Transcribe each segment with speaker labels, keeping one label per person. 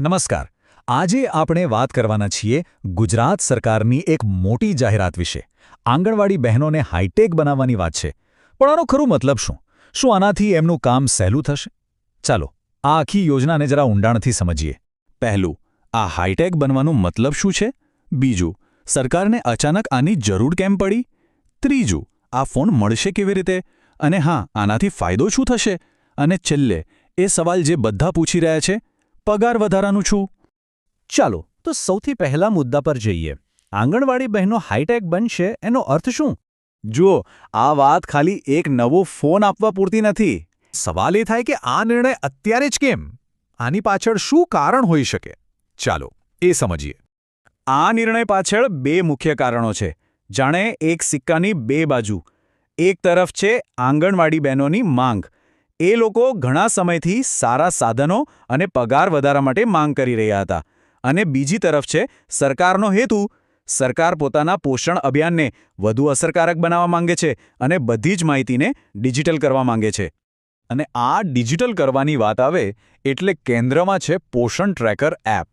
Speaker 1: નમસ્કાર. આજે આપણે વાત કરવાના છીએ ગુજરાત સરકારની એક મોટી જાહેરાત વિશે. આંગણવાડી બહેનોને હાઈટેક બનાવવાની વાત છે. પણ આનો ખરો મતલબ શું? શું આનાથી એમનું કામ સહેલું થશે? ચાલો, આ આખી યોજનાને જરા ઊંડાણથી સમજીએ.
Speaker 2: પહેલું, આ હાઈટેક બનવાનો મતલબ શું છે? બીજું, સરકારને અચાનક આની જરૂર કેમ પડી? ત્રીજું, આ ફોન મળશે કેવી રીતે? અને હા, આનાથી ફાયદો શું થશે? અને છેલ્લે, એ સવાલ જે બધા પૂછી રહ્યા છે, પગાર વધારાનું શું?
Speaker 3: ચાલો તો સૌથી પહેલા મુદ્દા પર જઈએ. આંગણવાડી બહેનો હાઈટેક બનશે એનો અર્થ શું?
Speaker 1: જુઓ, આ વાત ખાલી એક નવો ફોન આપવા પૂરતી નથી.
Speaker 3: સવાલ એ થાય કે આ નિર્ણય અત્યારે જ કેમ? આની પાછળ શું કારણ હોઈ શકે? ચાલો એ સમજીએ.
Speaker 1: આ નિર્ણય પાછળ બે મુખ્ય કારણો છે. જાણે એક સિક્કાની બે બાજુ. એક તરફ છે આંગણવાડી બહેનોની માંગ. એ લોકો ઘણા સમયથી સારા સાધનો અને પગાર વધારા માટે માંગ કરી રહ્યા હતા. અને બીજી તરફ છે સરકારનો હેતુ. સરકાર પોતાના પોષણ અભિયાનને વધુ અસરકારક બનાવવા માંગે છે અને બધી જ માહિતીને ડિજિટલ કરવા માંગે છે. અને આ ડિજિટલ કરવાની વાત આવે એટલે કેન્દ્રમાં છે પોષણ ટ્રેકર એપ.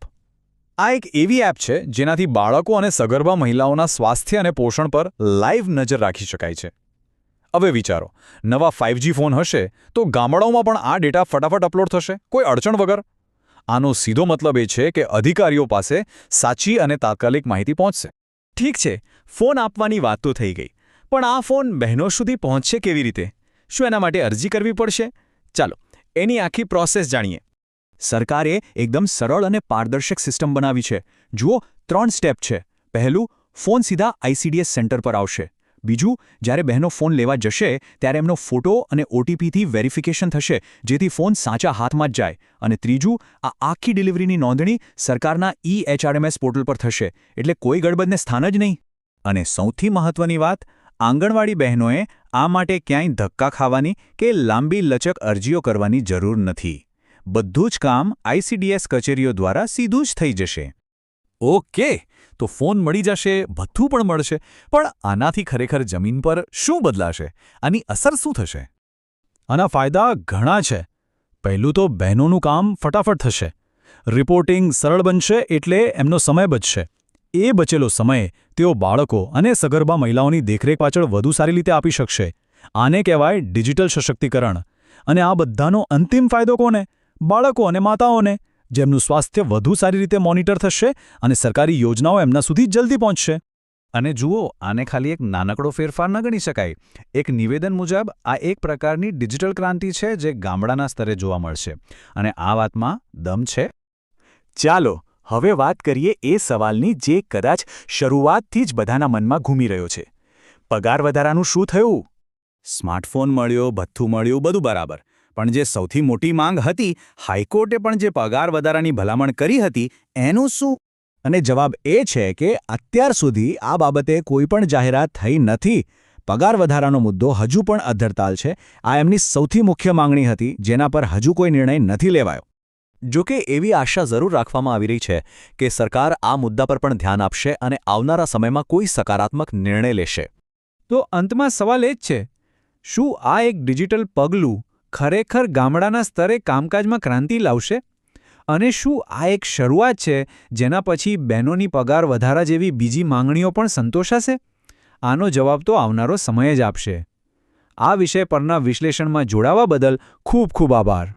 Speaker 1: આ એક એવી એપ છે જેનાથી બાળકો અને સગર્ભા મહિલાઓના સ્વાસ્થ્ય અને પોષણ પર લાઈવ નજર રાખી શકાય છે. હવે વિચારો, નવા 5G ફોન હશે તો ગામડાઓમાં પણ આ ડેટા ફટાફટ અપલોડ થશે, કોઈ અડચણ વગર. આનો સીધો મતલબ એ છે કે અધિકારીઓ પાસે સાચી અને તાત્કાલિક માહિતી પહોંચશે. ઠીક છે, ફોન આપવાની વાત તો થઈ ગઈ. પણ આ ફોન બહેનો સુધી પહોંચશે કેવી રીતે? શું એના માટે અરજી કરવી પડશે? ચાલો, એની આખી પ્રોસેસ જાણીએ. સરકારે એકદમ સરળ અને પારદર્શક સિસ્ટમ બનાવી છે. જુઓ, 3 સ્ટેપ છે. પહેલું, ફોન સીધા ICDS સેન્ટર પર આવશે. બીજું, જ્યારે બહેનો ફોન લેવા જશે ત્યારે એમનો ફોટો અને OTPથી વેરિફિકેશન થશે, જેથી ફોન સાચા હાથમાં જ જાય. અને ત્રીજું, આ આખી ડિલિવરીની નોંધણી સરકારના EHRMS પોર્ટલ પર થશે, એટલે કોઈ ગડબડને સ્થાન જ નહીં. અને સૌથી મહત્વની વાત, આંગણવાડી બહેનોએ આ માટે ક્યાંય ધક્કા ખાવાની કે લાંબી લચક અરજીઓ કરવાની જરૂર નથી. બધું જ કામ ICDS કચેરીઓ દ્વારા સીધું જ થઈ જશે. ઓકે, તો ફોન મળી જશે, બધું પણ મળશે. પણ આનાથી ખરેખર જમીન પર શું બદલાશે? આની અસર શું થશે? આના ફાયદા ઘણા છે. પહેલું તો બહેનોનું કામ ફટાફટ થશે. રિપોર્ટિંગ સરળ બનશે એટલે એમનો સમય બચશે. એ બચેલો સમય તેઓ બાળકો અને સગર્ભા મહિલાઓની દેખરેખ પાછળ વધુ સારી રીતે આપી શકશે. આને કહેવાય ડિજિટલ સશક્તિકરણ. અને આ બધાનો અંતિમ ફાયદો કોને? બાળકો અને માતાઓને, જેમનું સ્વાસ્થ્ય વધુ સારી રીતે મોનિટર થશે અને સરકારી યોજનાઓ એમના સુધી જલ્દી પહોંચશે. અને જુઓ, આને ખાલી એક નાનકડો ફેરફાર ન ગણી શકાય. એક નિવેદન મુજબ આ એક પ્રકારની ડિજિટલ ક્રાંતિ છે જે ગામડાના સ્તરે જોવા મળશે. અને આ વાતમાં દમ છે. ચાલો, હવે વાત કરીએ એ સવાલની જે કદાચ શરૂઆતથી જ બધાના મનમાં ઘૂમી રહ્યો છે. પગાર વધારાનું શું થયું? સ્માર્ટફોન મળ્યો, ભથ્થું મળ્યું, બધું બરાબર. પણ જે સૌથી મોટી માંગ હતી, હાઈકોર્ટે પણ જે પગાર વધારાની ભલામણ કરી હતી, એનું શું? અને જવાબ એ છે કે અત્યાર સુધી આ બાબતે કોઈ પણ જાહેરાત થઈ નથી. પગાર વધારાનો મુદ્દો હજુ પણ અધ્ધરતાલ છે. આ એમની સૌથી મુખ્ય માંગણી હતી, જેના પર હજુ કોઈ નિર્ણય નથી લેવાયો. જોકે એવી આશા જરૂર રાખવામાં આવી રહી છે કે સરકાર આ મુદ્દા પર પણ ધ્યાન આપશે અને આવનારા સમયમાં કોઈ સકારાત્મક નિર્ણય લેશે.
Speaker 3: તો અંતમાં સવાલ એ જ છે, શું આ એક ડિજિટલ પગલું ખરેખર ગામડાના સ્તરે કામકાજમાં ક્રાંતિ લાવશે? અને શું આ એક શરૂઆત છે જેના પછી બહેનોની પગાર વધારા જેવી બીજી માંગણીઓ પણ સંતોષાશે? આનો જવાબ તો આવનારો સમય જ આપશે. આ વિષય પરના વિશ્લેષણમાં જોડાવા બદલ ખૂબ ખૂબ આભાર.